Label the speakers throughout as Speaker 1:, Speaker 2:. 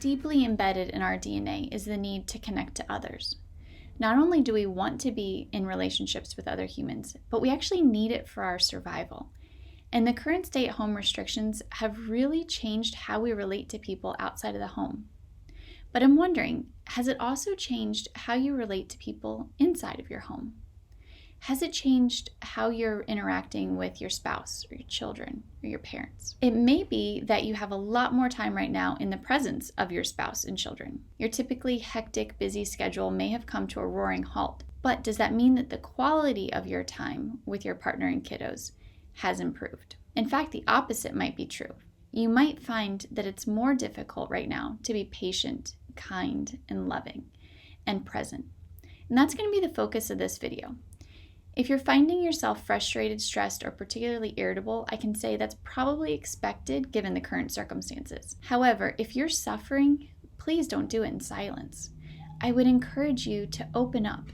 Speaker 1: deeply embedded in our DNA is the need to connect to others. Not only do we want to be in relationships with other humans, but we actually need it for our survival. And the current stay-at-home restrictions have really changed how we relate to people outside of the home. But I'm wondering, has it also changed how you relate to people inside of your home? Has it changed how you're interacting with your spouse or your children or your parents? It may be that you have a lot more time right now in the presence of your spouse and children. Your typically hectic, busy schedule may have come to a roaring halt. But does that mean that the quality of your time with your partner and kiddos has improved? In fact, the opposite might be true. You might find that it's more difficult right now to be patient, kind, and loving, and present. And that's going to be the focus of this video. If you're finding yourself frustrated, stressed, or particularly irritable, I can say that's probably expected given the current circumstances. However, if you're suffering, please don't do it in silence. I would encourage you to open up,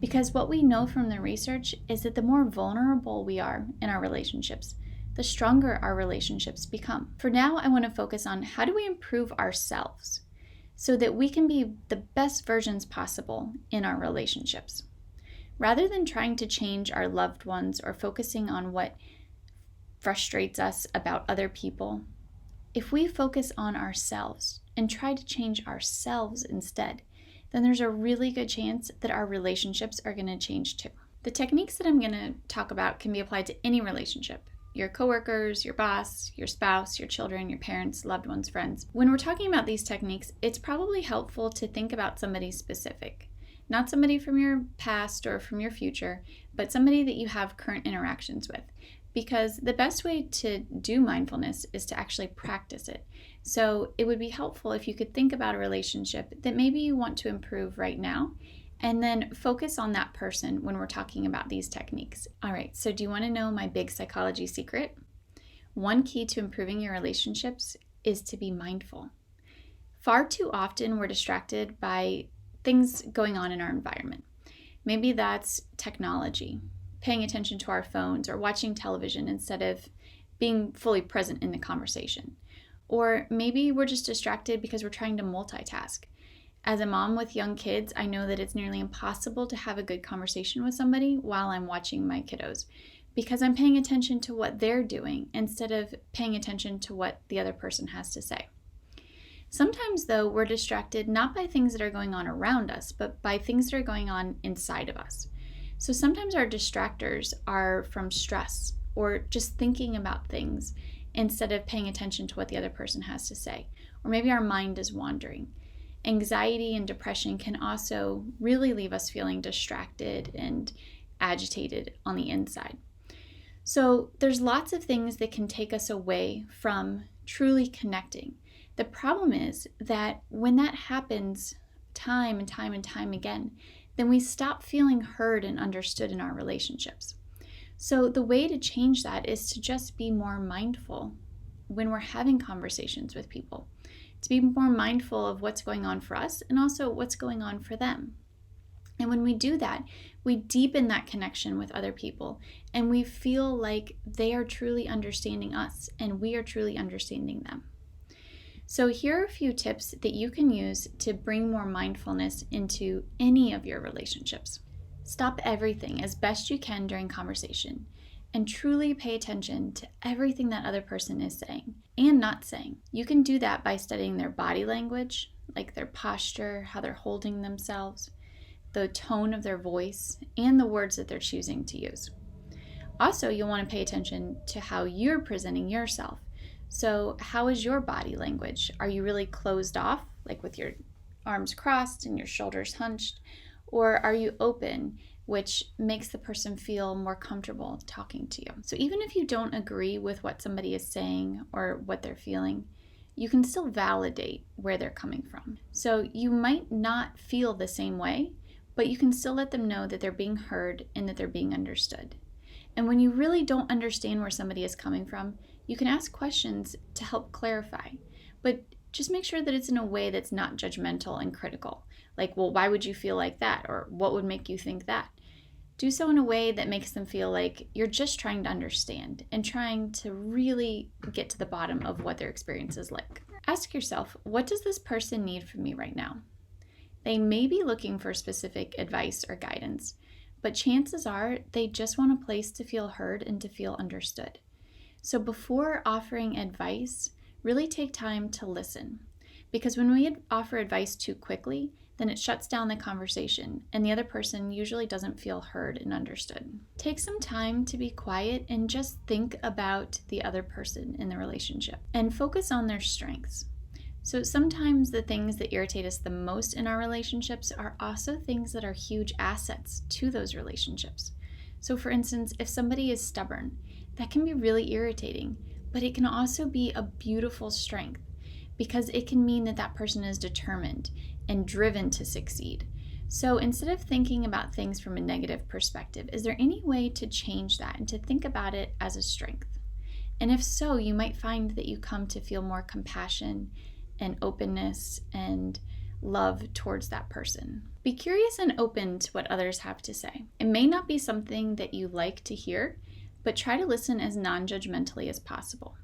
Speaker 1: because what we know from the research is that the more vulnerable we are in our relationships, the stronger our relationships become. For now, I want to focus on how do we improve ourselves so that we can be the best versions possible in our relationships. Rather than trying to change our loved ones or focusing on what frustrates us about other people, if we focus on ourselves and try to change ourselves instead, then there's a really good chance that our relationships are going to change too. The techniques that I'm going to talk about can be applied to any relationship. Your coworkers, your boss, your spouse, your children, your parents, loved ones, friends. When we're talking about these techniques, it's probably helpful to think about somebody specific. Not somebody from your past or from your future, but somebody that you have current interactions with. Because the best way to do mindfulness is to actually practice it. So it would be helpful if you could think about a relationship that maybe you want to improve right now, and then focus on that person when we're talking about these techniques. All right, so do you want to know my big psychology secret? One key to improving your relationships is to be mindful. Far too often we're distracted by things going on in our environment. Maybe that's technology, paying attention to our phones or watching television instead of being fully present in the conversation. Or maybe we're just distracted because we're trying to multitask. As a mom with young kids, I know that it's nearly impossible to have a good conversation with somebody while I'm watching my kiddos because I'm paying attention to what they're doing instead of paying attention to what the other person has to say. Sometimes, though, we're distracted not by things that are going on around us, but by things that are going on inside of us. So sometimes our distractors are from stress or just thinking about things instead of paying attention to what the other person has to say. Or maybe our mind is wandering. Anxiety and depression can also really leave us feeling distracted and agitated on the inside. So there's lots of things that can take us away from truly connecting. The problem is that when that happens time and time and time again, then we stop feeling heard and understood in our relationships. So the way to change that is to just be more mindful when we're having conversations with people, to be more mindful of what's going on for us and also what's going on for them. And when we do that, we deepen that connection with other people and we feel like they are truly understanding us and we are truly understanding them. So here are a few tips that you can use to bring more mindfulness into any of your relationships. Stop everything as best you can during conversation and truly pay attention to everything that other person is saying and not saying. You can do that by studying their body language, like their posture, how they're holding themselves, the tone of their voice, and the words that they're choosing to use. Also, you'll want to pay attention to how you're presenting yourself. So how is your body language? Are you really closed off, like with your arms crossed and your shoulders hunched? Or are you open, which makes the person feel more comfortable talking to you? So even if you don't agree with what somebody is saying or what they're feeling, you can still validate where they're coming from. So you might not feel the same way, but you can still let them know that they're being heard and that they're being understood. And when you really don't understand where somebody is coming from, you can ask questions to help clarify, but just make sure that it's in a way that's not judgmental and critical. Like, well, why would you feel like that? Or what would make you think that? Do so in a way that makes them feel like you're just trying to understand and trying to really get to the bottom of what their experience is like. Ask yourself, what does this person need from me right now? They may be looking for specific advice or guidance, but chances are they just want a place to feel heard and to feel understood. So before offering advice, really take time to listen. Because when we offer advice too quickly, then it shuts down the conversation, and the other person usually doesn't feel heard and understood. Take some time to be quiet and just think about the other person in the relationship and focus on their strengths. So sometimes the things that irritate us the most in our relationships are also things that are huge assets to those relationships. So for instance, if somebody is stubborn, that can be really irritating, but it can also be a beautiful strength because it can mean that that person is determined and driven to succeed. So instead of thinking about things from a negative perspective, is there any way to change that and to think about it as a strength? And if so, you might find that you come to feel more compassion and openness and love towards that person. Be curious and open to what others have to say. It may not be something that you like to hear, but try to listen as non-judgmentally as possible.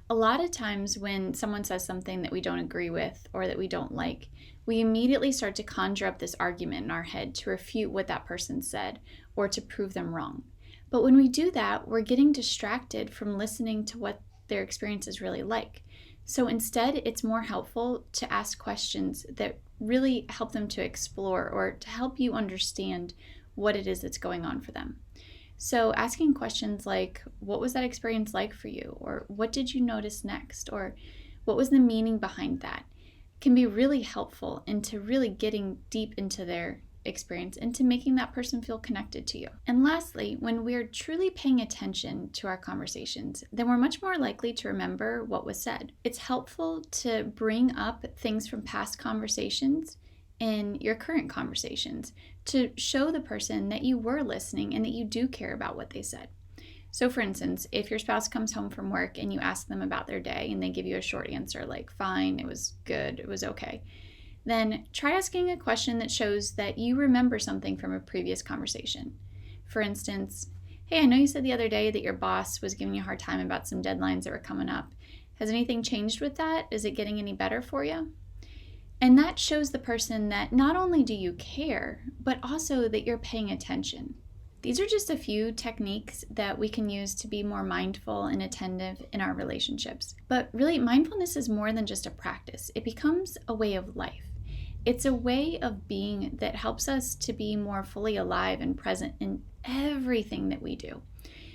Speaker 1: A lot of times when someone says something that we don't agree with or that we don't like, we immediately start to conjure up this argument in our head to refute what that person said or to prove them wrong. But when we do that, we're getting distracted from listening to what their experience is really like. So instead, it's more helpful to ask questions that really help them to explore or to help you understand what it is that's going on for them. So asking questions like, what was that experience like for you? Or what did you notice next? Or what was the meaning behind that? Can be really helpful into really getting deep into their experience and to making that person feel connected to you. And lastly, when we're truly paying attention to our conversations, then we're much more likely to remember what was said. It's helpful to bring up things from past conversations in your current conversations to show the person that you were listening and that you do care about what they said. So for instance, if your spouse comes home from work and you ask them about their day and they give you a short answer like, fine, it was good, it was okay, then try asking a question that shows that you remember something from a previous conversation. For instance, hey, I know you said the other day that your boss was giving you a hard time about some deadlines that were coming up. Has anything changed with that? Is it getting any better for you? And that shows the person that not only do you care, but also that you're paying attention. These are just a few techniques that we can use to be more mindful and attentive in our relationships. But really, mindfulness is more than just a practice. It becomes a way of life. It's a way of being that helps us to be more fully alive and present in everything that we do.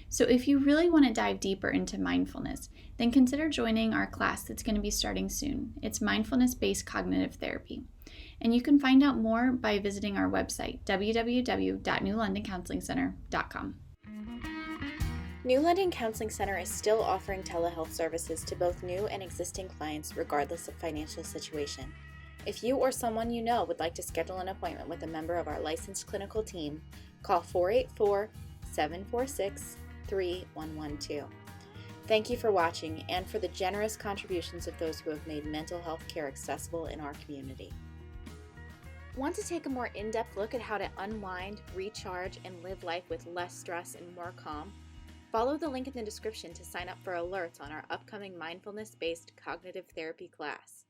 Speaker 1: So if you really want to dive deeper into mindfulness, then consider joining our class that's going to be starting soon. It's mindfulness-based cognitive therapy. And you can find out more by visiting our website, www.newlondoncounselingcenter.com.
Speaker 2: New London Counseling Center is still offering telehealth services to both new and existing clients regardless of financial situation. If you or someone you know would like to schedule an appointment with a member of our licensed clinical team, call 484-746-3112. Thank you for watching and for the generous contributions of those who have made mental health care accessible in our community. Want to take a more in-depth look at how to unwind, recharge, and live life with less stress and more calm? Follow the link in the description to sign up for alerts on our upcoming mindfulness-based cognitive therapy class.